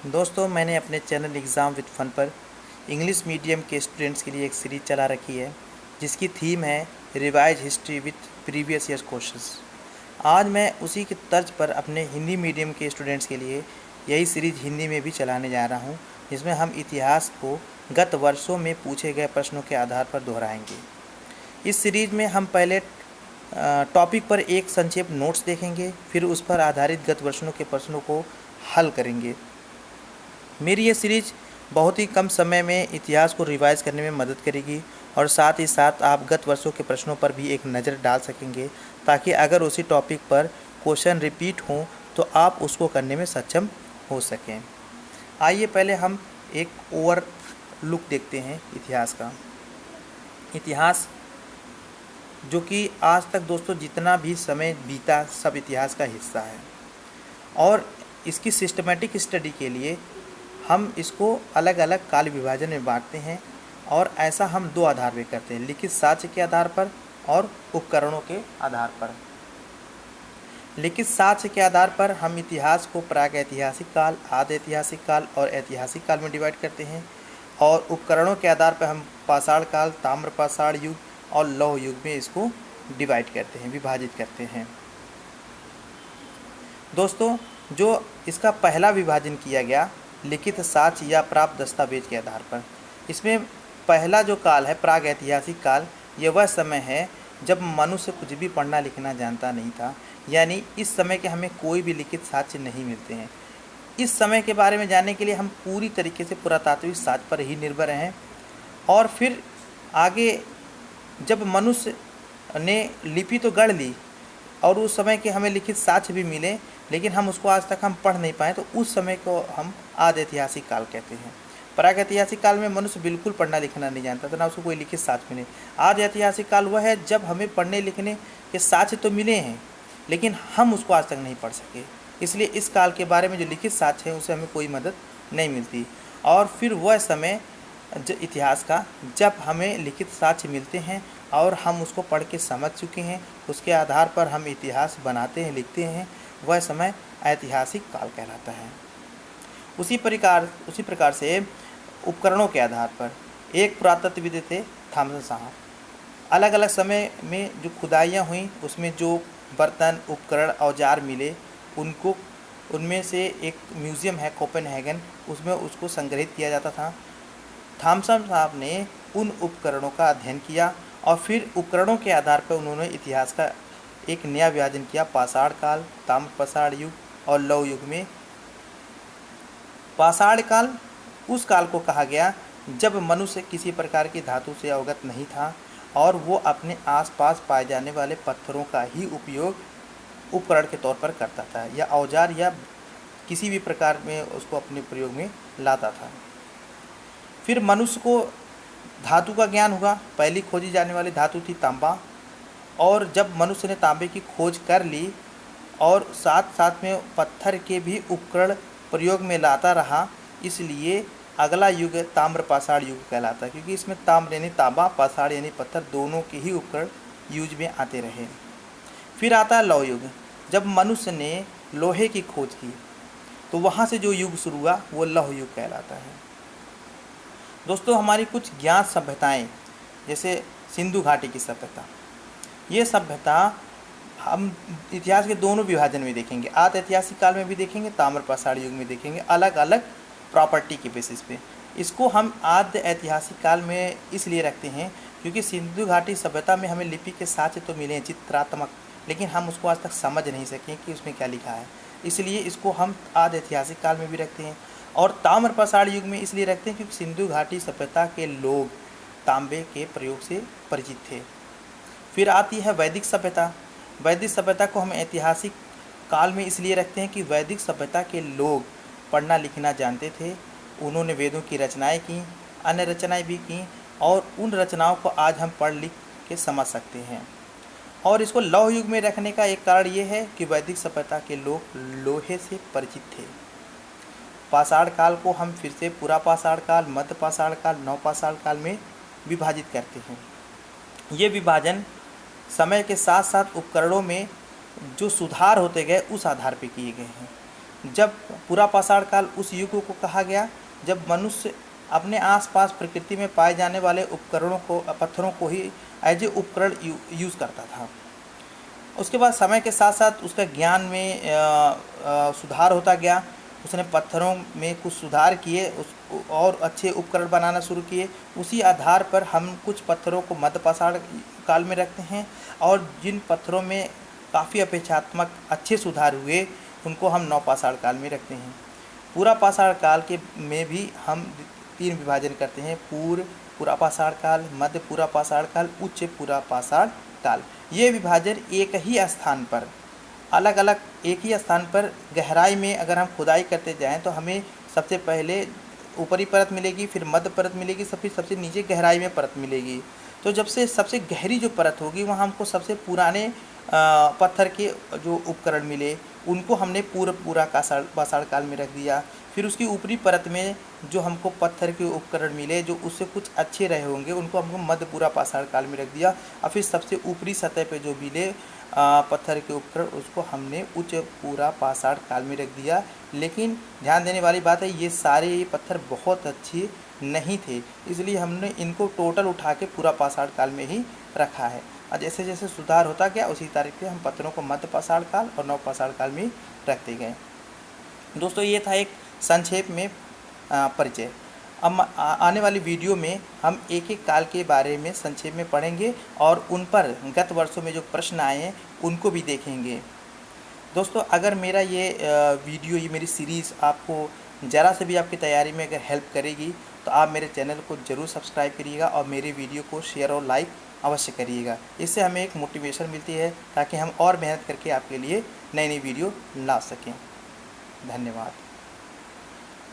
दोस्तों, मैंने अपने चैनल एग्ज़ाम विद फन पर इंग्लिश मीडियम के स्टूडेंट्स के लिए एक सीरीज़ चला रखी है जिसकी थीम है revise history with previous year questions. आज मैं उसी की तर्ज पर अपने हिंदी मीडियम के स्टूडेंट्स के लिए यही सीरीज़ हिंदी में भी चलाने जा रहा हूं, जिसमें हम इतिहास को गत वर्षों में पूछे गए प्रश्नों के आधार पर दोहराएंगे। इस सीरीज़ में हम पहले टॉपिक पर एक संक्षेप नोट्स देखेंगे, फिर उस पर आधारित गत वर्षों के प्रश्नों को हल करेंगे। मेरी ये सीरीज़ बहुत ही कम समय में इतिहास को रिवाइज करने में मदद करेगी और साथ ही साथ आप गत वर्षों के प्रश्नों पर भी एक नज़र डाल सकेंगे, ताकि अगर उसी टॉपिक पर क्वेश्चन रिपीट हों तो आप उसको करने में सक्षम हो सकें। आइए पहले हम एक ओवर लुक देखते हैं इतिहास का। इतिहास जो कि आज तक दोस्तों जितना भी समय बीता सब इतिहास का हिस्सा है, और इसकी सिस्टमेटिक स्टडी के लिए हम इसको अलग अलग काल विभाजन में बांटते हैं, और ऐसा हम दो आधार पे करते हैं, लिखित साक्ष्य के आधार पर और उपकरणों के आधार पर। लिखित साक्ष्य के आधार पर हम इतिहास को प्राग ऐतिहासिक काल, आदि ऐतिहासिक काल और ऐतिहासिक काल में डिवाइड करते हैं, और उपकरणों के आधार पर हम पाषाण काल, ताम्र पाषाण युग और लौह युग में इसको डिवाइड करते हैं, विभाजित करते हैं। दोस्तों, जो इसका पहला विभाजन किया गया लिखित साक्ष्य या प्राप्त दस्तावेज के आधार पर, इसमें पहला जो काल है प्राग ऐतिहासिक काल, यह वह समय है जब मनुष्य कुछ भी पढ़ना लिखना जानता नहीं था, यानी इस समय के हमें कोई भी लिखित साक्ष्य नहीं मिलते हैं। इस समय के बारे में जानने के लिए हम पूरी तरीके से पुरातात्विक साक्ष्य पर ही निर्भर हैं, और फिर आगे जब मनुष्य ने लिपि तो गढ़ ली और उस समय के हमें लिखित साक्ष्य भी मिले, लेकिन हम उसको आज तक हम पढ़ नहीं पाए, तो उस समय को हम आदि ऐतिहासिक काल कहते हैं। प्राग ऐतिहासिक काल में मनुष्य बिल्कुल पढ़ना लिखना नहीं जानता था, ना उसको कोई लिखित साक्ष्य मिले। आदि ऐतिहासिक काल वह है जब हमें पढ़ने लिखने के साक्ष्य तो मिले हैं, लेकिन हम उसको आज तक नहीं पढ़ सके, इसलिए इस काल के बारे में जो लिखित साक्ष्य है उससे हमें कोई मदद नहीं मिलती। और फिर वह समय जो इतिहास का जब हमें लिखित साक्ष्य मिलते हैं और हम उसको पढ़ के समझ चुके हैं, उसके आधार पर हम इतिहास बनाते हैं, लिखते हैं, वह समय ऐतिहासिक काल कहलाता है। उसी प्रकार से उपकरणों के आधार पर एक पुरातत्वविद थे थॉमसन साहब। अलग अलग समय में जो खुदाइयाँ हुई उसमें जो बर्तन, उपकरण, औजार मिले, उनमें से एक म्यूज़ियम है कोपेनहेगन, उसमें उसको संग्रहित किया जाता था। थॉमसन साहब ने उन उपकरणों का अध्ययन किया और फिर उपकरणों के आधार पर उन्होंने इतिहास का एक नया विभाजन किया, पाषाण काल, ताम्र पाषाण युग और लौह युग में। पाषाण काल उस काल को कहा गया जब मनुष्य किसी प्रकार की धातु से अवगत नहीं था और वो अपने आसपास पाए जाने वाले पत्थरों का ही उपयोग उपकरण के तौर पर करता था, या औजार या किसी भी प्रकार में उसको अपने प्रयोग में लाता था। फिर मनुष्य को धातु का ज्ञान हुआ। पहली खोजी जाने वाली धातु थी तांबा, और जब मनुष्य ने तांबे की खोज कर ली और साथ साथ में पत्थर के भी उपकरण प्रयोग में लाता रहा, इसलिए अगला युग ताम्र पाषाण युग कहलाता है, क्योंकि इसमें ताम्र यानी तांबा, पाषाण यानी पत्थर, दोनों के ही उपकरण यूज में आते रहे। फिर आता है लौह युग। जब मनुष्य ने लोहे की खोज की तो वहाँ से जो युग शुरू हुआ वो लौह युग कहलाता है। दोस्तों, हमारी कुछ ज्ञात सभ्यताएं जैसे सिंधु घाटी की सभ्यता, ये सभ्यता हम इतिहास के दोनों विभाजन में देखेंगे, आदि ऐतिहासिक काल में भी देखेंगे, ताम्र पाषाण युग में देखेंगे, अलग अलग प्रॉपर्टी के बेसिस पे। इसको हम आदि ऐतिहासिक काल में इसलिए रखते हैं क्योंकि सिंधु घाटी सभ्यता में हमें लिपि के साक्ष्य तो मिले हैं चित्रात्मक, लेकिन हम उसको आज तक समझ नहीं सके कि उसमें क्या लिखा है, इसलिए इसको हम आदि ऐतिहासिक काल में भी रखते हैं। और ताम्र पाषाण युग में इसलिए रखते हैं क्योंकि सिंधु घाटी सभ्यता के लोग तांबे के प्रयोग से परिचित थे। फिर आती है वैदिक सभ्यता। वैदिक सभ्यता को हम ऐतिहासिक काल में इसलिए रखते हैं कि वैदिक सभ्यता के लोग पढ़ना लिखना जानते थे, उन्होंने वेदों की रचनाएं की, अन्य रचनाएं भी की, और उन रचनाओं को आज हम पढ़ लिख के समझ सकते हैं। और इसको लौह युग में रखने का एक कारण ये है कि वैदिक सभ्यता के लोग लोहे से परिचित थे। पाषाण काल को हम फिर से पूरा पाषाण काल, मध्य पाषाण काल, नवपाषाण काल में विभाजित करते हैं। ये विभाजन समय के साथ साथ उपकरणों में जो सुधार होते गए उस आधार पर किए गए हैं। जब पूरा पाषाण काल उस युग को कहा गया जब मनुष्य अपने आसपास प्रकृति में पाए जाने वाले उपकरणों को, पत्थरों को ही एज ए उपकरण यूज़ करता था। उसके बाद समय के साथ साथ उसका ज्ञान में सुधार होता गया। उसने पत्थरों में कुछ सुधार किए, उस और अच्छे उपकरण बनाना शुरू किए। उसी आधार पर हम कुछ पत्थरों को मध्य पाषाण काल में रखते हैं, और जिन पत्थरों में काफ़ी अपेक्षात्मक अच्छे सुधार हुए उनको हम नवपाषाण काल में रखते हैं। पूरा पाषाण काल के में भी हम 3 विभाजन करते हैं: पूरा पाषाण काल, मध्य पूरा पाषाण काल, उच्च पूरा पाषाण काल। ये विभाजन एक ही स्थान पर, अलग अलग एक ही स्थान पर गहराई में अगर हम खुदाई करते जाएं तो हमें सबसे पहले ऊपरी परत मिलेगी, फिर मध्य परत मिलेगी, फिर सबसे नीचे गहराई में परत मिलेगी। तो जब से सबसे गहरी जो परत होगी वहाँ हमको सबसे पुराने पत्थर के जो उपकरण मिले उनको हमने पूरा पाषाण काल में रख दिया। फिर उसकी ऊपरी परत में जो हमको पत्थर के उपकरण मिले जो उससे कुछ अच्छे रहे होंगे उनको हमको मध्य पूरा पाषाण काल में रख दिया, और फिर सबसे ऊपरी सतह पे जो मिले पत्थर के उपकरण उसको हमने उच्च पूरा पाषाण काल में रख दिया। लेकिन ध्यान देने वाली बात है ये सारे पत्थर बहुत अच्छे नहीं थे, इसलिए हमने इनको टोटल उठा के पूरा पाषाण काल में ही रखा है। और जैसे जैसे सुधार होता गया उसी तारीख से हम पत्थरों को मध्य पाषाण काल और नव पाषाण काल में रखते गए। दोस्तों ये था एक संक्षेप में परिचय। अब आने वाली वीडियो में हम एक एक काल के बारे में संक्षेप में पढ़ेंगे और उन पर गत वर्षों में जो प्रश्न आए हैं उनको भी देखेंगे। दोस्तों अगर मेरा ये वीडियो, ये मेरी सीरीज़ आपको ज़रा से भी आपकी तैयारी में अगर हेल्प करेगी तो आप मेरे चैनल को ज़रूर सब्सक्राइब करिएगा और मेरे वीडियो को शेयर और लाइक अवश्य करिएगा। इससे हमें एक मोटिवेशन मिलती है ताकि हम और मेहनत करके आपके लिए नई नई वीडियो ला सकें। धन्यवाद।